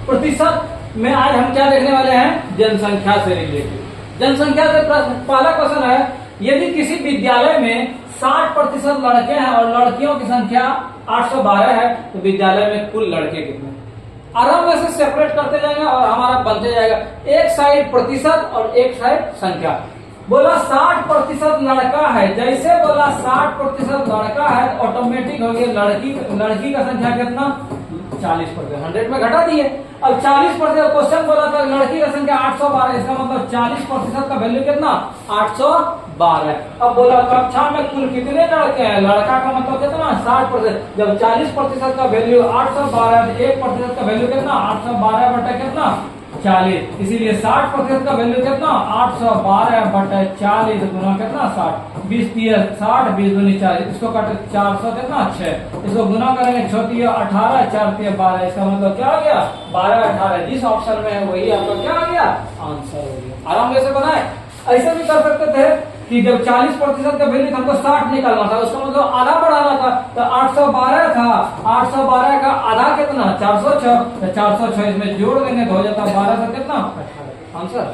प्रतिशत में आज हम क्या देखने वाले हैं, जनसंख्या से रिलेटेड। जनसंख्या से पहला क्वेश्चन है, यदि किसी विद्यालय में 60% लड़के हैं और लड़कियों की संख्या 812 है तो विद्यालय में कुल लड़के कितने। आराम से सेपरेट करते जाएंगे और हमारा बनते जाएगा एक साइड प्रतिशत और एक साइड संख्या। बोला 60% लड़का है, जैसे बोला 60% लड़का है ऑटोमेटिक हो गया लड़की का संख्या कितना 40%, 100 में घटा दिए। अब 40% क्वेश्चन बोला था लड़की का संख्या 812, इसका मतलब 40% का वैल्यू कितना 812। अब बोला कक्षा में कुल कितने लड़के हैं, लड़का का मतलब कितना 60%। जब 40% का वैल्यू 812 है तो 1% का वैल्यू कितना 812 बटा कितना 40, इसीलिए 60% का वैल्यू कितना 812 बटा 40 गुना कितना 60, 20 60, 20 दूनी 40, इसको काटे 400 कितना 6, इसको गुना करेंगे 6 3 18, 4 3 12, इसका मतलब क्या आ गया 12 18। जिस ऑप्शन में है वही आपका क्या आ गया आंसर हो गया। आराम कैसे बनाए, ऐसे भी कर सकते थे कि जब 40% का वैल्यू हमको 60 निकालना था, उसका मतलब आधा बढ़ाना था, तो 812 था, 812 का आधा कितना 406, तो 406 इसमें जोड़ देंगे तो हो जाता 12 से कितना 18 आंसर।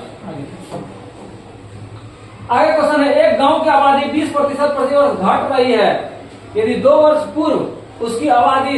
आगे क्वेश्चन है, एक गांव की आबादी 20% प्रतिवर्ष घट रही है, यदि 2 वर्ष पूर्व उसकी आबादी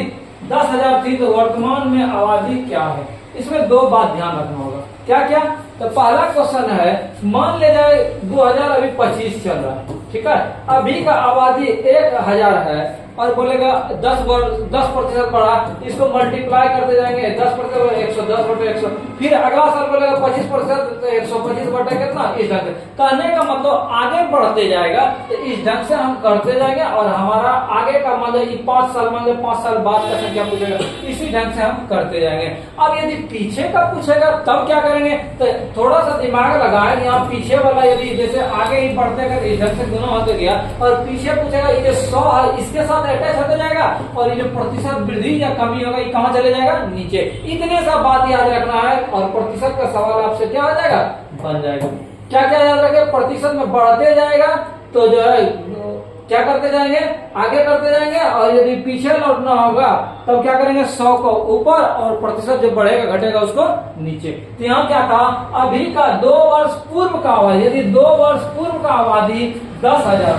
10,000 थी तो वर्तमान में आबादी क्या है। इसमें 2 बात ध्यान रखना होगा, क्या क्या। तो पहला क्वेश्चन है, मान ले जाए 2000 अभी 25 चल रहा है, ठीक है, अभी का आबादी 1000 है और बोलेगा 10% बढ़ा, इसको मल्टीप्लाई करते जाएंगे 10% 110 बटे 100, फिर अगला साल बोलेगा 25% तो 125 बटे कितना, इस ढंग से कहने का मतलब आगे बढ़ते जाएगा। तो इस ढंग से हम करते जाएंगे और हमारा आगे का मतलब 5 साल मान 5 साल बाद का संख्या पूछेगा, इसी ढंग से हम करते जाएंगे। अब यदि पीछे का पूछेगा तब क्या करेंगे, तो थोड़ा सा दिमाग लगाए, यहाँ पीछे वाला यदि जैसे आगे ही बढ़ते गए इस ढंग से गुना होते गया, और पीछे पूछेगा ये 100 है इसके साथ अटैच होते जाएगा और ये जो प्रतिशत वृद्धि या कमी होगा ये कहाँ चले जाएगा नीचे। इतने सा बात याद रखना है और प्रतिशत का सवाल आपसे क्या हो जाएगा बन जाएगा। क्या क्या याद रखे, प्रतिशत में बढ़ते जाएगा तो जो है क्या करते जाएंगे आगे करते जाएंगे, और यदि पीछे लौटना होगा तब क्या करेंगे 100 को ऊपर और प्रतिशत जो बढ़ेगा घटेगा उसको नीचे। तो यहाँ क्या था, अभी का 2 वर्ष पूर्व का आबादी, यदि 2 वर्ष पूर्व का आबादी 10,000,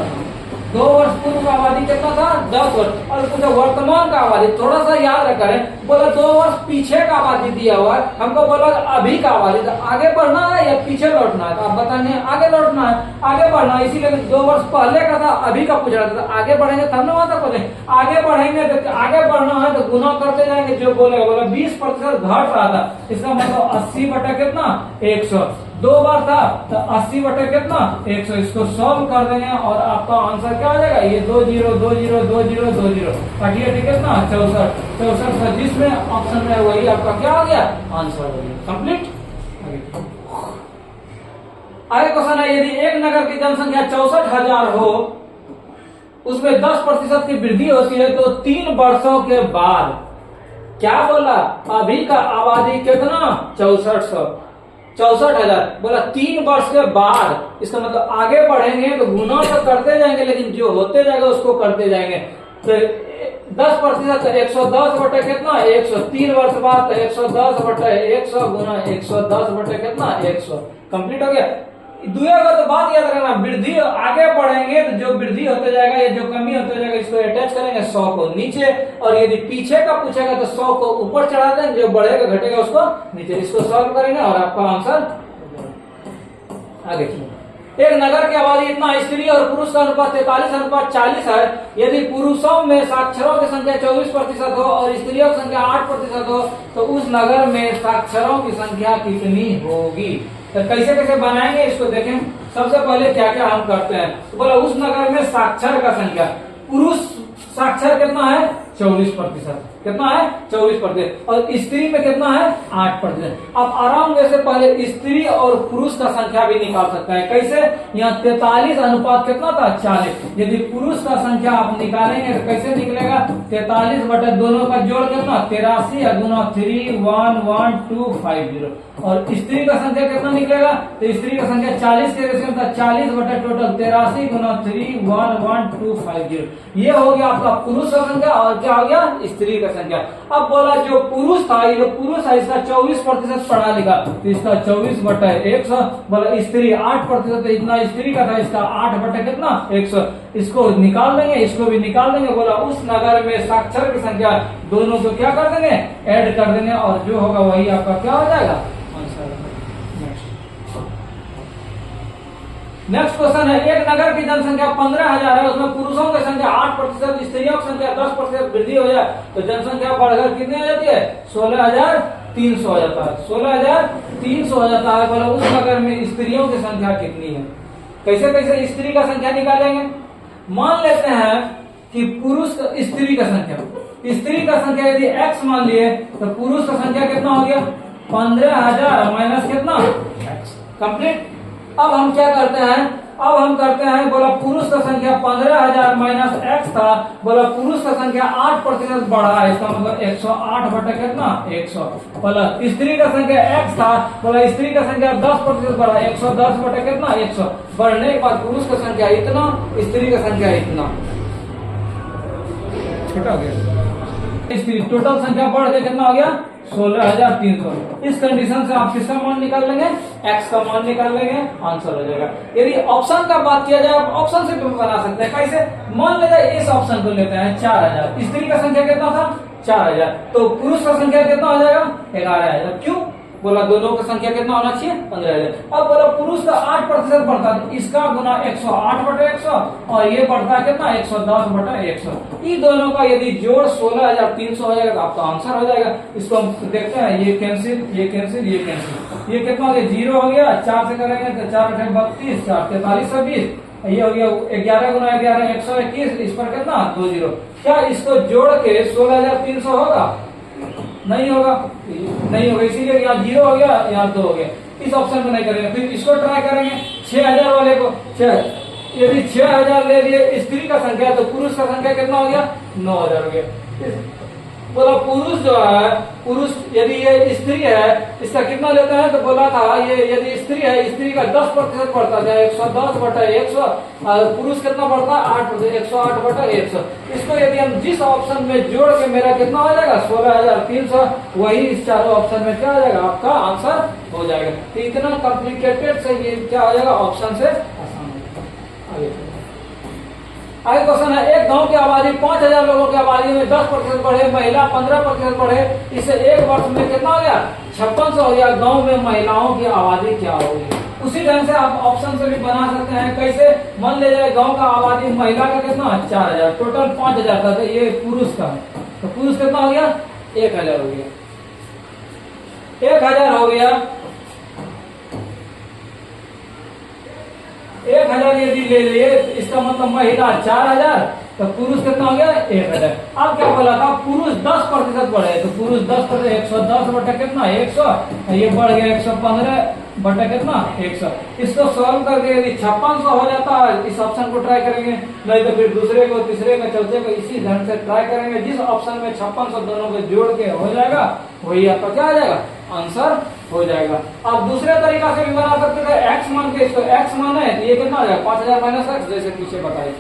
2 वर्ष पूर्व का आबादी कितना था 10 वर्ष, और कुछ वर्तमान का आबादी थोड़ा सा याद रखें, बोला 2 वर्ष पीछे का आबादी दिया हुआ है, हमको बोला अभी का आबादी, तो आगे बढ़ना है या पीछे लौटना है, तो आप बताएंगे आगे लौटना है, आगे बढ़ना है, इसीलिए 2 वर्ष पहले का था अभी का पूछ रहा था, तो आगे बढ़ेंगे तब ना वहां तक पहुंचे, आगे बढ़ेंगे तो आगे बढ़ना है तो गुना करते जाएंगे, जो बोलेगा बोला 20% घट रहा था, इसका मतलब 80 बटा कितना 100, 2 बार था तो 80 बटे कितना 100, इसको सॉल्व कर देंगे और आपका आंसर क्या आ जाएगा, ये 2 0 2 0 2 0 2 0 काटिए कितना 64, 64 जिसमें ऑप्शन में वही आपका क्या आ गया आंसर हो गया कंप्लीट। आगे क्वेश्चन है, यदि एक नगर की जनसंख्या 64,000 हो, उसमें 10% की वृद्धि होती है तो 3 वर्षों के बाद क्या बोला, अभी का आबादी कितना 64,000, बोला 3 वर्ष के बाद, इसका मतलब आगे बढ़ेंगे तो गुना तो करते जाएंगे लेकिन जो होते जाएगा उसको करते जाएंगे। तो 10% तो 110 बटे कितना 100, 3 वर्ष बाद तो 110 बटे 100 गुना 110 बटे कितना 100 कंप्लीट हो गया। दुनिया का तो बात याद रखना, वृद्धि आगे बढ़ेंगे तो जो वृद्धि होते जाएगा या जो कमी होते जाएगा इसको अटैच करेंगे 100 को नीचे, और यदि पीछे का पूछेगा तो 100 को ऊपर चढ़ा देंगे, जो बढ़ेगा घटेगा उसको नीचे, इसको सॉल्व करेंगे और आपका आंसर आगे। एक नगर की आबादी इतना, स्त्री और पुरुष का अनुपात 43:40 है, यदि पुरुषों में साक्षरों की संख्या 24% हो और स्त्रियों की संख्या 8% हो तो उस नगर में साक्षरों की संख्या कितनी होगी। तो कैसे कैसे बनाएंगे इसको देखें। सबसे पहले क्या क्या हम करते हैं, तो बोला उस नगर में साक्षर का संख्या, पुरुष साक्षर कितना है 24%, कितना है 24%, और स्त्री में कितना है 8%। अब आराम से पहले स्त्री और पुरुष का संख्या भी निकाल सकते हैं, कैसे, यहाँ 43 अनुपात कितना था 40, यदि पुरुष का संख्या आप निकालेंगे तो कैसे निकलेगा 43 बटे दोनों का जोड़ कितना 83 गुना 311,250, और स्त्री का संख्या कितना निकलेगा, तो स्त्री का संख्या 40 के रेशियो में था, 40 बटे टोटल 83 गुना 311,250, ये हो गया आपका पुरुष का संख्या, और क्या हो गया स्त्री का संख्या। अब बोला जो पुरुष था, ये पुरुष है, इसका 24% पढ़ा लिखा, तो इसका 24/100। बोला स्त्री 8%, इतना स्त्री का था, इसका 8 कितना 100। इसको निकाल देंगे, इसको भी निकाल देंगे। बोला उस नगर में साक्षर की संख्या, दोनों को क्या कर देंगे, ऐड कर देंगे, और जो होगा वही आपका क्या हो जाएगा, आंसर। नेक्स्ट क्वेश्चन है, एक नगर की जनसंख्या 15,000 है, उसमें पुरुषों की संख्या 8%, स्त्रियों की संख्या 10% वृद्धि हो जाए तो जनसंख्या बढ़कर कितनी हो जाती है, 16,300 हो जाता है, 16,300 हो जाता है। बोला उस नगर में स्त्रियों की संख्या कितनी है। कैसे कैसे स्त्री का संख्या निकालेंगे। मान लेते हैं कि पुरुष स्त्री का संख्या, स्त्री का संख्या यदि x मान लिए तो पुरुष का संख्या कितना हो गया, 15,000 माइनस कितना x, कंप्लीट। अब हम क्या करते हैं, अब हम करते हैं, बोला पुरुष का संख्या 15,000 माइनस x था, बोला पुरुष का संख्या 8% बढ़ा है, इसका मतलब 108 बटा कितना 100। बोला स्त्री का संख्या x था, बोला स्त्री का संख्या 10% बढ़ा, 110 बटा कितना 100। बढ़ने के बाद पुरुष का संख्या इतना, स्त्री का संख्या इतना, छोटा हो गया। स्त्री टोटल संख्या बढ़ के कितना हो गया, 16,300। इस कंडीशन से आप किसका मान निकाल लेंगे, x का मान निकाल लेंगे, आंसर हो जाएगा। यदि ऑप्शन का बात किया जाए, आप ऑप्शन से भी बना सकते हैं। कैसे, मान लीजिए इस ऑप्शन को लेते हैं 4,000, स्त्री का संख्या कितना था 4,000, तो पुरुष का संख्या कितना हो जाएगा 11,000। क्यों, बोला दोनों का संख्या कितना होना चाहिए 15,000। अब बोला पुरुष का 8% बढ़ता है, इसका गुना 108/100, और ये बढ़ता है कितना 110/100। इन दोनों का यदि जोड़ 16,300 हो जाएगा तो आपका आंसर हो जाएगा। इसको हम देखते हैं, ये कैंसिल, ये कैंसिल, ये कैंसिल, ये कितना हो गया 0 हो गया। 4 से करेंगे तो 4 × 32, 4 43 20, ये हो गया 11 × 11 121, इस पर कितना 2 0। क्या इसको जोड़ के 16,300 होगा, नहीं होगा, नहीं होगा, इसीलिए यहाँ 0 हो गया, यहाँ 2 हो गया। इस ऑप्शन को नहीं करेंगे। फिर इसको ट्राई करेंगे 6,000 वाले को। यदि 6,000 ले लिए स्त्री का संख्या, तो पुरुष का संख्या कितना हो गया 9,000 हो गया। बोला पुरुष जो है, पुरुष यदि ये स्त्री है, इसका कितना लेता है, तो बोला था ये यदि स्त्री है, स्त्री का 10% बढ़ता है 110/100, और पुरुष कितना बढ़ता है 8%, 108/100। इसको यदि हम जिस ऑप्शन में जोड़ के मेरा कितना हो जाएगा 16,300, वही इस चारों ऑप्शन में क्या हो जाएगा, आपका आंसर हो जाएगा। तो इतना कॉम्प्लिकेटेड से ये क्या हो जाएगा, ऑप्शन से आसान हो जाएगा। आगे क्वेश्चन है, एक गांव की आबादी 5,000 लोगों की आबादी में 10% बढ़े, महिला 15% बढ़े, इसे एक वर्ष में कितना हो गया 5600 हो गया। गांव में महिलाओं की आबादी क्या होगी। उसी ढंग से आप ऑप्शन से भी बना सकते हैं। कैसे, मान लीजिए गांव का आबादी महिला का कितना 4,000, टोटल 5,000 था, तो ये पुरुष का है, तो पुरुष कितना हो गया 1,000 हो गया, 1,000 हो गया। 1,000 यदि ले लिए, इसका मतलब महिला 4,000, तो पुरुष कितना हो गया 1,000। अब क्या बोला था, पुरुष 10% बढ़े, तो पुरुष 10%, 110 बटा कितना 100, ये बढ़ गया 115 बटा कितना 100। इसको सॉल्व करके यदि 5600 हो जाता है, इस ऑप्शन को ट्राई करेंगे, नहीं तो फिर दूसरे को, तीसरे को, चौथे को इसी ढंग से ट्राई करेंगे। जिस ऑप्शन में 5600 दोनों को जोड़ के हो जाएगा, वही आपका क्या आ जाएगा, आंसर हो जाएगा। आप दूसरे तरीका से भी बना सकते थे, एक्स मान के, इसको एक्स मान है तो ये कितना आ जाएगा 5,000 माइनस एक्स, जैसे पीछे बताए।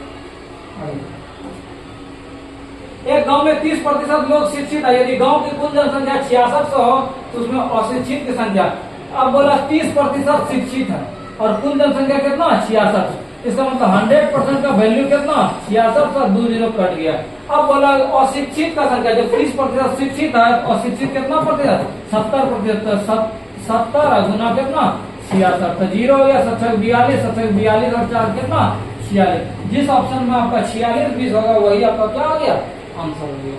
एक गांव में 30% लोग शिक्षित है, यदि गांव की कुल जनसंख्या 6600 हो तो उसमें अशिक्षित की संख्या, अब बोला 30% शिक्षित है और कुल जनसंख्या कितना 66, इसका मतलब 100% का वैल्यू कितना 66 का 2 0 कट गया। अब बोला अशिक्षित का संख्या, जब 30% शिक्षित है तो अशिक्षित कितना प्रतिशत 70%, 70 गुना कितना 66, तो 0 हो गया, 42, 42 और 4 कितना 46। जिस ऑप्शन में आपका 46 20 होगा, वही आपका क्या हो गया, आंसर हो गया।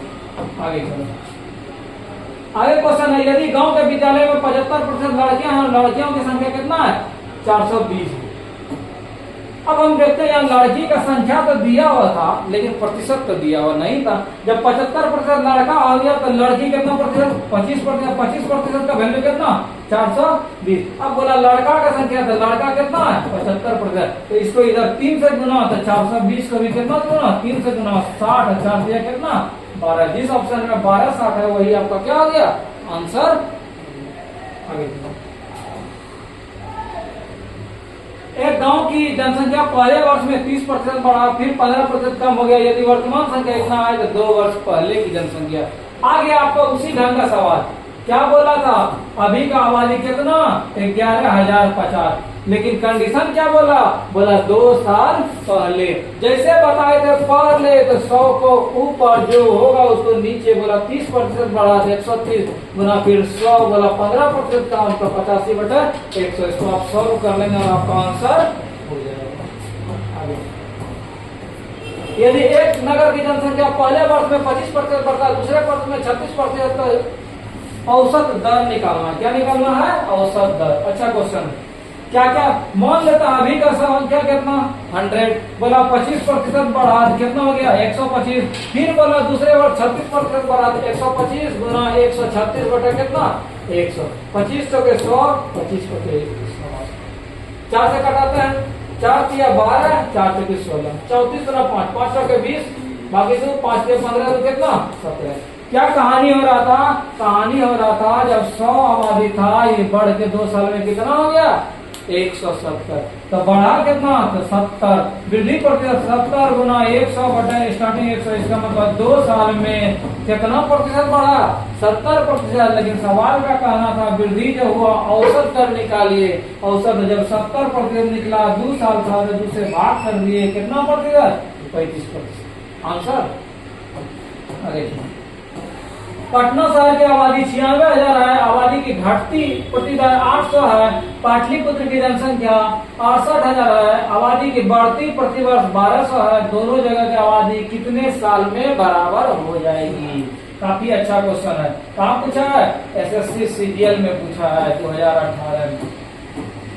आगे चलो, आगे क्वेश्चन है, यदि गांव के विद्यालय में 75% लड़कियां हैं, लड़कियों की संख्या कितना है 420। अब हम देखते हैं, यहाँ लड़की का संख्या तो दिया हुआ था, लेकिन प्रतिशत तो दिया हुआ नहीं था। जब 75% लड़का आ गया, तो लड़की कितना प्रतिशत 25%, 25% का वैल्यू कितना 420। अब बोला लड़का का संख्या, तो लड़का कितना है 75%, तो इसको इधर 3 से गुना, तो 420 को भी कितना गुना 3 से गुना 60, 4 दिया कितना 12। जिस ऑप्शन में 12 60 है, वही आपका क्या हो गया, आंसर। आगे एक गांव की जनसंख्या पहले वर्ष में 30% बढ़ा, फिर 15% कम हो गया। यदि वर्तमान संख्या इतना है तो 2 वर्ष पहले की जनसंख्या आ गया आपका उसी ढंग का सवाल। क्या बोला था, अभी का आबादी कितना, 11,050, लेकिन कंडीशन क्या बोला, बोला 2 साल पहले। जैसे बताए थे पहले तो 100 को ऊपर जो होगा उसको नीचे बोला 30% बढ़ा दे, 130 गुना फिर 100 बोला 15% का मतलब 85/100। इसको आप सॉल्व कर लेंगे और आपका आंसर हो जाएगा। आगे यदि एक नगर की जनसंख्या पहले वर्ष में 25% बढ़ता है, दूसरे वर्ष में 36%, तो औसत दर निकालना है। क्या निकालना है, औसत दर। अच्छा क्वेश्चन, क्या क्या मान लेता है अभी का संख्या कितना 100, बोला 25% बढ़ा कितना हो गया 125, फिर बोला दूसरे वर्ष 36% बढ़ा 125 गुना 136 बटे कितना 100, 25 के 100, 25 के 100, 4 से कटाते हैं, 4 तिया 12, 4 के 16, 34 गुना 5, 5 के 20, बाकी तो 5 के 15 तो कितना 17। क्या कहानी हो रहा था, कहानी हो रहा था जब 100 आबादी था, ये बढ़ के 2 साल में कितना हो गया 170, तो बढ़ा कितना तो 70, वृद्धि प्रतिशत 70 गुना 100 बटे स्टार्टिंग 100, इसका मतलब 2 साल में कितना प्रतिशत बढ़ा 70%। लेकिन सवाल का कहना था वृद्धि जो हुआ औसत दर निकालिए, औसत जब 70% निकला 2 साल था तो 2 से भाग कर दिए कितना प्रतिशत 35%। आंसर देखिए, पटना शहर की आबादी 96,000 है, आबादी की घटती प्रतिदर 800 है, पाटलिपुत्र की जनसंख्या 68,000 है, आबादी की बढ़ती प्रतिवर्ष 1200 है, दोनों जगह की आबादी कितने साल में बराबर हो जाएगी। काफी अच्छा क्वेश्चन है। कहाँ पूछा है, SSC CGL में पूछा है 2018 में।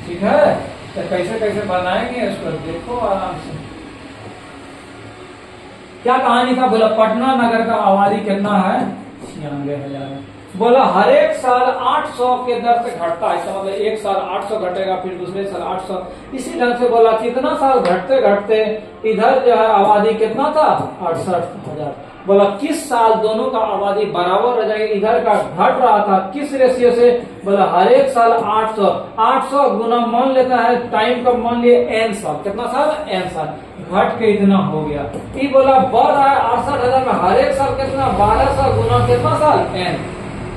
ठीक है, तो कैसे कैसे बनाएंगे इसको देखो आराम से। क्या कहानी था, बोला पटना नगर का आबादी कितना है 96,000, बोला हर एक साल 800 के दर से घटता है, इसका मतलब एक साल 800 घटेगा, फिर दूसरे साल 800, इसी ढंग से बोला कितना साल घटते घटते इधर जो है आबादी कितना था 68,000, बोला किस साल दोनों का आबादी बराबर रह जाएगा, इधर का घट रहा था किस रेशियो से, बोला हर एक साल 800 गुना मान लेता है टाइम का, मान लिए n साल, कितना साल n साल, घट के इतना हो गया। ये बोला बढ़ रहा है 68,000 में हर एक साल कितना 1200 गुना कितना साल n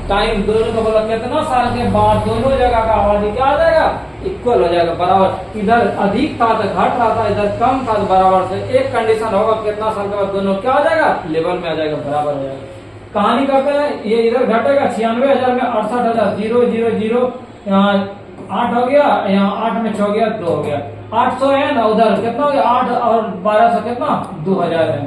टाइम, दोनों का बोला कितना साल के बाद दोनों जगह का आबादी क्या आ जाएगा इक्वल हो जाएगा, बराबर। इधर अधिक था तो घट रहा था, इधर कम था तो बराबर से। एक कंडीशन होगा कितना साल के बाद दोनों क्या आ जाएगा लेवल में आ जाएगा, बराबर हो जाएगा। कहानी करते हैं, ये इधर घटेगा 96,000 में 68,000, 0 0 0, यहाँ 8 हो गया, यहाँ 8 में 6 गया 2 हो गया, 800 n, उधर कितना हो गया 8 और 1200 कितना 2000 है,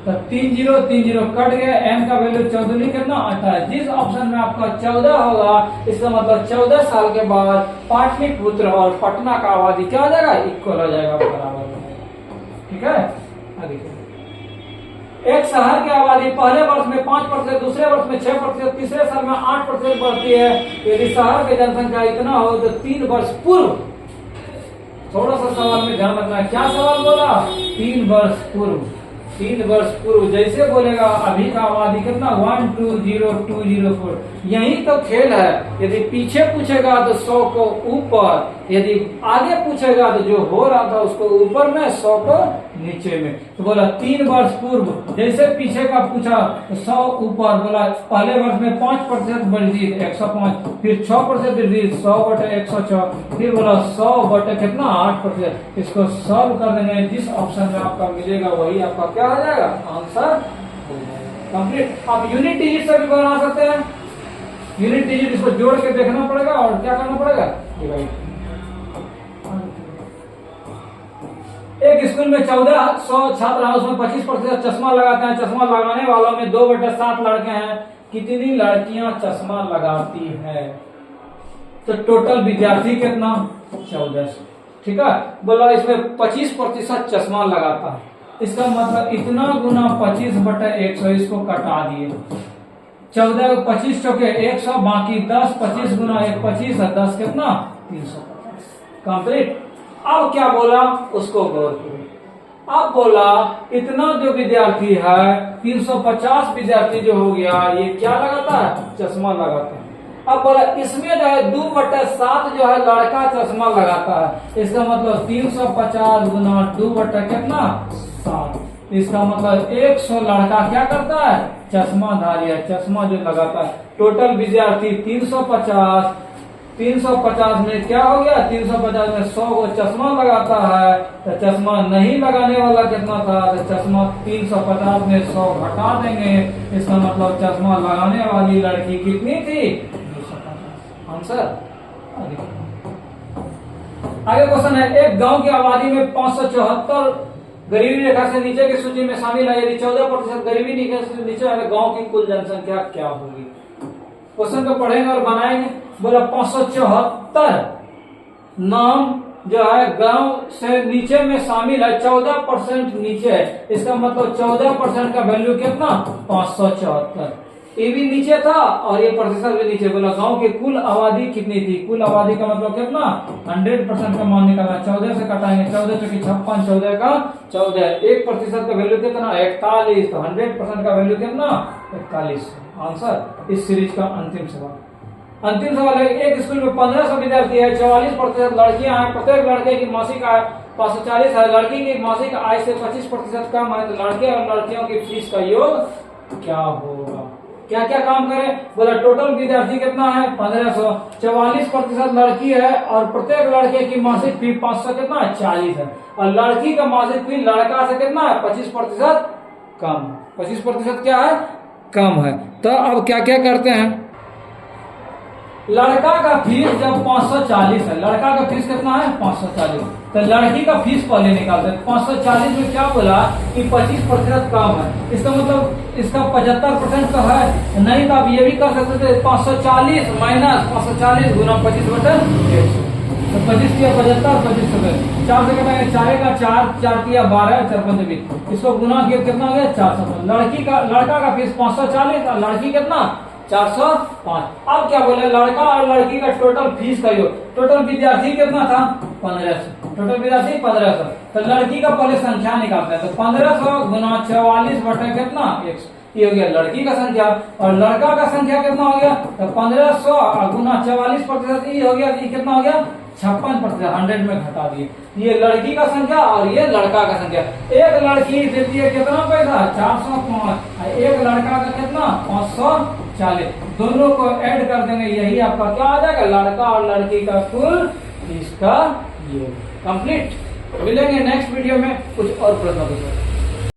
तो 3 0 3 0 कट गया, n का वैल्यू 14 कितना 28। जिस ऑप्शन में आपका 14 होगा इसका मतलब 14 साल के बाद पाटलिपुत्र और पटना का आबादी क्या हो जाएगा इक्वल हो जाएगा, बराबर हो जाएगा। ठीक है, आगे एक शहर की आबादी पहले वर्ष में 5%, दूसरे वर्ष में 6%, तीसरे साल में 8% बढ़ती है। यदि शहर की जनसंख्या इतना हो तो 3 वर्ष पूर्व, थोड़ा सा सवाल में ध्यान रखना है, क्या सवाल बोला 3 वर्ष पूर्व, 3 वर्ष पूर्व जैसे बोलेगा अभी का आबादी कितना 120,204, यही तो खेल है। यदि पीछे पूछेगा तो 100 को ऊपर, यदि आगे पूछेगा तो जो हो रहा था उसको ऊपर में 100 को नीचे में। तो बोला 3 वर्ष पूर्व, जैसे पीछे का पूछा तो 100 ऊपर, बोला पहले वर्ष में 5% वृद्धि 105, फिर 6% वृद्धि 100 बटे 106, फिर बोला 100 बटे कितना 8%। इसको सॉल्व कर देंगे, जिस ऑप्शन में आपका मिलेगा वही आपका क्या हो जाएगा आंसर कंप्लीट। आप यूनिट डिजिट से भी बना सकते हैं, यूनिट डिजिट इसको जोड़ के देखना पड़ेगा और क्या करना पड़ेगा डिवाइड। एक स्कूल में 1400 छात्र हैं, उसमें 25% चश्मा लगाते हैं, चश्मा लगाने वालों में 2/7 लड़के हैं, कितनी लड़कियां चश्मा लगाती है, तो टोटल विद्यार्थी कितना 1400। ठीक है, बोला इसमें 25% चश्मा लगाता है, इसका मतलब इतना गुना 25/100, इसको कटा दिए, 14 25 चौके 100, बाकी 10 25 गुना 1 25 है 10 कितना 350 कंप्लीट। अब क्या बोला उसको गौर करो। अब बोला इतना जो विद्यार्थी है 350 विद्यार्थी जो हो गया, ये क्या लगाता है चश्मा लगाता है। अब बोला इसमें जो है 2/7 जो है लड़का चश्मा लगाता है, इसका मतलब 350 गुना 2 बटा कितना 7, इसका मतलब 100 लड़का क्या करता है चश्माधारी है, चश्मा जो लगाता है। टोटल विद्यार्थी 350, 350 में क्या हो गया, 350 में 100 को चश्मा लगाता है, तो चश्मा नहीं लगाने वाला कितना था, तो चश्मा 350 में 100 घटा देंगे, इसका मतलब चश्मा लगाने वाली लड़की कितनी थी, 250। आंसर आगे क्वेश्चन है, एक गांव की आबादी में 574 गरीबी रेखा से नीचे की सूची में शामिल है, यदि 14% गरीबी रेखा से नीचे है, गांव की कुल जनसंख्या क्या होगी। क्वेश्चन को पढ़ेंगे और बनाएंगे। बोला 574 नाम जो है गांव से नीचे में शामिल है, 14% नीचे है, इसका मतलब 14% का वैल्यू कितना, 574। ये भी नीचे था और ये प्रतिशत भी नीचे। बोला गांव की कुल आबादी कितनी थी, कुल आबादी का मतलब कितना, 100% का मान निकालना, 14 से कटाएंगे, 14 चौकी 56, 14 का 14, 1% का वैल्यू कितना, 41, तो 100% का वैल्यू कितना, 41। आंसर इस सीरीज का अंतिम सवाल। अंतिम सवाल है, एक स्कूल में 1500 विद्यार्थी है, 44% लड़कियां हैं, प्रत्येक लड़के की मासिक आय 540 है, लड़की की मासिक आय से 25% कम है, तो लड़के और लड़कियों की फीस का योग क्या होगा। क्या क्या काम करें। बोला टोटल विद्यार्थी कितना है, 1500, 44% लड़की है और प्रत्येक लड़के की मासिक फी 500 कितना है, 40 है, और लड़की का मासिक फी लड़का से कितना है, 25% कम। 25% क्या है, कम है। तो अब क्या क्या करते हैं, लड़का का फीस जब 540 है, लड़का का फीस कितना है, 540, तो लड़की का फीस पहले निकालते हैं। 540 में क्या बोला कि 25% कम है, इसका मतलब इसका 75% का है, नहीं तो आप ये भी कर सकते थे 540 माइनस 540 गुना 25/100, तो 25 किया 75, 25 4 से कटाएंगे, 4 का 4, 4 किया 12, 4 5 20, इसको गुना किया कितना हो गया, 400। लड़का का फीस 540 और लड़की कितना, 405। अब क्या बोले, लड़का और लड़की का टोटल फीस का योग, टोटल विद्यार्थी कितना था, 1500, टोटल विद्यार्थी 1500, तो लड़की का पहले संख्या निकालते हैं, तो 1500 गुना 44 बटे कितना, 100, ये हो गया लड़की का संख्या, और लड़का का संख्या कितना हो गया, तो 1500 गुना 44%, ये हो गया, ये कितना हो गया, 56%, 100 में घटा दिए। ये लड़की का संख्या और ये लड़का का संख्या। एक लड़की देती है कितना पैसा, 405, एक लड़का का कितना, 540, दोनों को ऐड कर देंगे, यही आपका क्या आ जाएगा, लड़का और लड़की का कुल इसका योग। कंप्लीट। मिलेंगे नेक्स्ट वीडियो में कुछ और प्रश्नों के साथ।